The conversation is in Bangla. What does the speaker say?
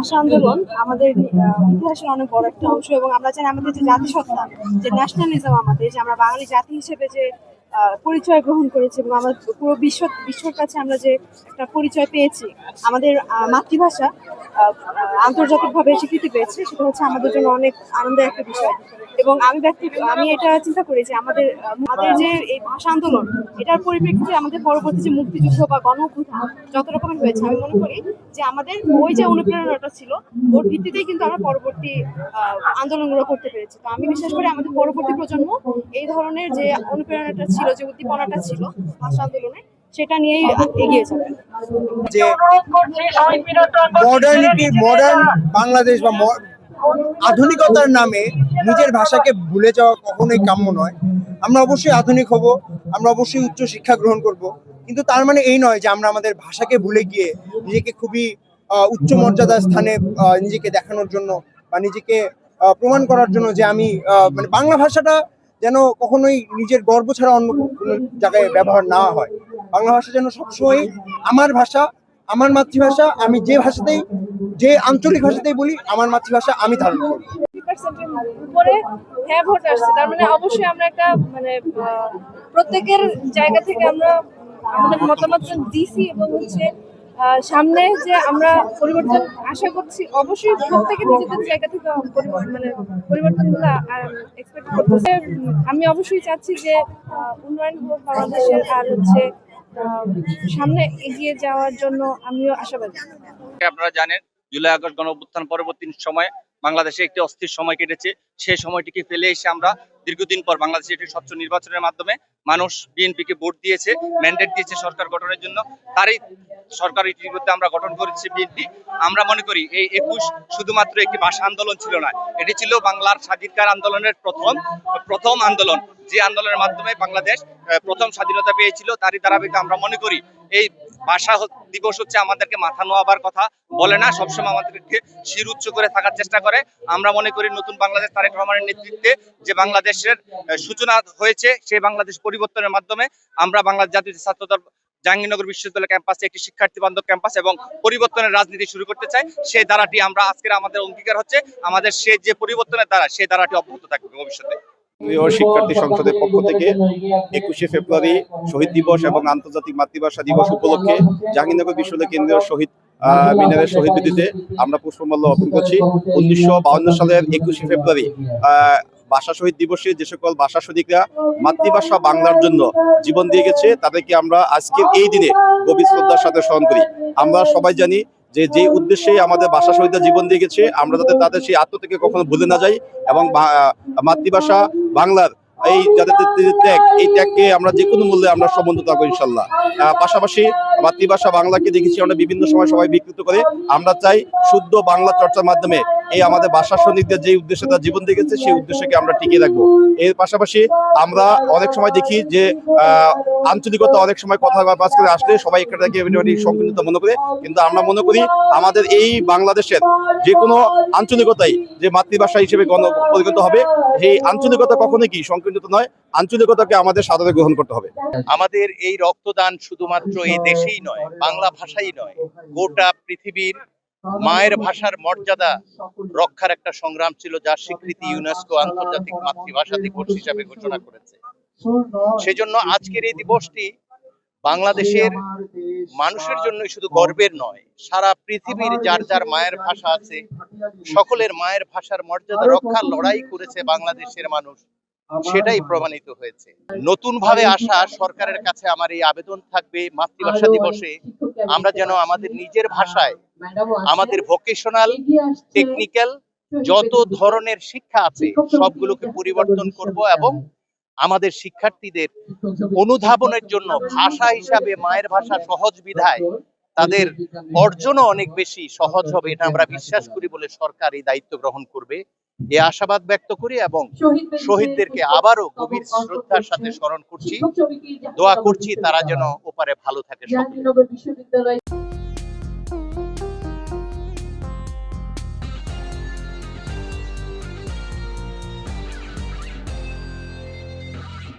ভাষা আন্দোলন আমাদের ইতিহাসের অনেক বড় একটা অংশ, এবং আমরা জানি আমাদের যে জাতিসত্তা, যে ন্যাশনালিজম, আমাদের যে আমরা বাঙালি জাতি হিসেবে যে পরিচয় গ্রহণ করেছি, এবং আমরা পুরো বিশ্বর কাছে আমরা যে একটা পরিচয় পেয়েছি, আমাদের মাতৃভাষা আন্তর্জাতিকভাবে স্বীকৃতি পেয়েছে, সেটা হচ্ছে আমাদের জন্য অনেক আনন্দের একটা বিষয়। এবং আমি এটা চিন্তা করি যে আমাদের যে এই ভাষা আন্দোলন, এটার পরিপ্রেক্ষিতে আমাদের পরবর্তী যে মুক্তিযুদ্ধ বা গণ অভ্যুত্থান যত রকমের হয়েছে, আমি মনে করি যে আমাদের ওই যে অনুপ্রেরণাটা ছিল, ওর ভিত্তিতেই কিন্তু আমরা পরবর্তী আন্দোলনগুলো করতে পেরেছি। তো আমি বিশ্বাস করি আমাদের পরবর্তী প্রজন্ম এই ধরনের যে অনুপ্রেরণাটা ছিল, যে উদ্দীপনাটা ছিল ভাষা আন্দোলনে, সেটা নিয়েই এগিয়ে যাবে। যে মডার্ন বাংলাদেশ বা আধুনিকতার নামে নিজের ভাষাকে ভুলে যাওয়া কখনোই কাম্য নয়। আমরা অবশ্যই আধুনিক হব, আমরা অবশ্যই উচ্চ শিক্ষা গ্রহণ করব, কিন্তু তার মানে এই নয় যে আমরা আমাদের ভাষাকে ভুলে গিয়ে নিজেকে খুবই উচ্চ মর্যাদার স্থানে নিজেকে দেখানোর জন্য বা নিজেকে প্রমাণ করার জন্য যে আমি মানে বাংলা ভাষাটা যেন কখনোই নিজের গর্ব ছাড়া অন্য কোনো জায়গায় ব্যবহার না হয়। বাংলা ভাষা যেন সবসময় আমার ভাষা, আমার মাতৃভাষা, আমি যে আঞ্চলিক ভাষাতেই বলি, আমার মাতৃভাষা আমি ধারণ করি। উপরে হ্যাঁ ভোট আসছে, তার মানে অবশ্যই আমরা একটা প্রত্যেকের জায়গা থেকে আমরা আমাদের মতামত দিছি, এবং হচ্ছে সামনে যে আমরা পরিবর্তন আশা করছি, অবশ্যই প্রত্যেকের নিজেদের জায়গা থেকে পরিবর্তনগুলো এক্সপেক্ট করতেছে। আমি অবশ্যই চাচ্ছি যে উন্নয়ন হোক বাংলাদেশের, আর হচ্ছে সামনে এগিয়ে যাওয়ার জন্য আমিও আশাবাদী। আপনারা জানেন, জুলাই আগস্ট গণ অভ্যুত্থান পরবর্তী সময়ে বাংলাদেশে একটি অস্থির সময় কেটেছে। সেই সময়টিকে ফেলে এসে আমরা দীর্ঘদিন পর বাংলাদেশে একটি স্বচ্ছ নির্বাচনের মাধ্যমে মানুষ বিএনপিকে ভোট দিয়েছে, ম্যান্ডেট দিয়েছে সরকার গঠনের জন্য। তারই সরকার ইতিমধ্যে আমরা গঠন করেছি বিএনপি। আমরা মনে করি এই 21 শুধুমাত্র একটি ভাষা আন্দোলন ছিল না, এটি ছিল বাংলার স্বাধিকার আন্দোলনের প্রথম আন্দোলন, যে আন্দোলনের মাধ্যমে বাংলাদেশ প্রথম স্বাধীনতা পেয়েছিল। তারই ধারাবাহিকতা আমরা মনে করি এই ভাষা দিবস হচ্ছে আমাদেরকে মাথা নোয়াবার কথা বলে না, সবসময় আমাদেরকে শির উচ্চ করে থাকার চেষ্টা করে। আমরা মনে করি নতুন বাংলাদেশ তারেক রহমানের নেতৃত্বে যে বাংলাদেশের সূচনা হয়েছে, সেই বাংলাদেশ পরিবর্তনের মাধ্যমে আমরা বাংলাদেশ জাতীয় ছাত্রদল জাহাঙ্গীরনগর বিশ্ববিদ্যালয় ক্যাম্পাসে একটি শিক্ষার্থী বান্ধব ক্যাম্পাস এবং পরিবর্তনের রাজনীতি শুরু করতে চাই। সেই ধারাটি আমরা আজকের আমাদের অঙ্গীকার হচ্ছে, আমাদের সে যে পরিবর্তনের ধারা, সেই ধারাটি অব্যাহত থাকবে ভবিষ্যতে। শিক্ষার্থী সংসদের পক্ষ থেকে 21শে ফেব্রুয়ারি শহীদ দিবস এবং আন্তর্জাতিক মাতৃভাষা দিবস উপলক্ষে জাহাঙ্গীরনগর বিশ্ববিদ্যালয় কেন্দ্রীয় শহীদ মিনারের শহীদ বেদিতে আমরা পুষ্পমাল্য অর্পণ করছি। 1952 সালের 21শে ফেব্রুয়ারি ভাষা শহীদ দিবসে যে সকল ভাষা শহীদরা মাতৃভাষা বাংলার জন্য জীবন দিয়ে গেছে, তাদেরকে আমরা আজকের এই দিনে গভীর শ্রদ্ধার সাথে স্মরণ করি। আমরা সবাই জানি যে উদ্দেশ্যে আমাদের ভাষা শহীদরা জীবন দিয়ে গেছে, আমরা যাতে তাদের সেই আত্মত্যাগকে কখনো ভুলে না যাই, এবং মাতৃভাষা বাংলার এই যাদের ত্যাগ, এই ত্যাগকে আমরা যে কোনো মূল্যে আমরা সম্বন্ধ থাকবো ইনশাল্লাহ। পাশাপাশি মাতৃভাষা বাংলাকে দেখেছি আমরা বিভিন্ন সময় সবাই বিকৃত করে। আমরা চাই শুদ্ধ বাংলা চর্চার মাধ্যমে এই আমাদের ভাষা সৈনিকদের যে উদ্দেশ্যে তারা জীবন দিয়ে গেছে, সেই উদ্দেশ্যকে আমরা টিকিয়ে রাখবো। এর পাশাপাশি আমরা অনেক সময় দেখি যে আঞ্চলিকতা অনেক সময় কথা বাস করে আসলে সবাই এখানে সংকীর্ণতা মনে করে, কিন্তু আমরা মনে করি আমাদের এই বাংলাদেশের যে কোনো আঞ্চলিকতাই যে মাতৃভাষা হিসেবে পরিগণিত হবে, সেই আঞ্চলিকতা কখনোই কি সংকীর্ণতা নয়, আঞ্চলিকতাকে আমাদের সাদরে গ্রহণ করতে হবে। আমাদের এই রক্তদান শুধুমাত্র এই দেশেই নয়, বাংলা ভাষাই নয়, গোটা পৃথিবীর মায়ের ভাষার মর্যাদা রক্ষার একটা সংগ্রাম ছিল, যার স্বীকৃতি ইউনেস্কো আন্তর্জাতিক মাতৃভাষা দিবস হিসাবে ঘোষণা করেছে। সেজন্য আজকের এই দিবসটি বাংলাদেশের মানুষের জন্য শুধু গর্বের নয়, সারা পৃথিবীর যার যার মায়ের ভাষা আছে, সকলের মায়ের ভাষার মর্যাদা রক্ষার লড়াই করেছে বাংলাদেশের মানুষ, সেটাই প্রমাণিত হয়েছে। নতুন ভাবে আসা সরকারের কাছে আমার এই আবেদন থাকবে, মাতৃভাষা দিবসে আমরা যেন আমাদের নিজের ভাষায় আমাদের ভোকেশনাল, টেকনিক্যাল যত ধরনের শিক্ষা আছে সবগুলোকে পরিবর্তন করব, এবং আমাদের শিক্ষার্থীদের অনুধাবনের জন্য ভাষা হিসাবে মায়ের ভাষা সহজ বিধায় তাদের অর্জনও অনেক বেশি সহজ হবে, এটা আমরা বিশ্বাস করি বলে সরকার এই দায়িত্ব গ্রহণ করবে, এ আশাবাদ ব্যক্ত করি। এবং শহীদদেরকে আবারও গভীর শ্রদ্ধার সাথে স্মরণ করছি, দোয়া করছি তারা যেন ওপারে ভালো থাকে।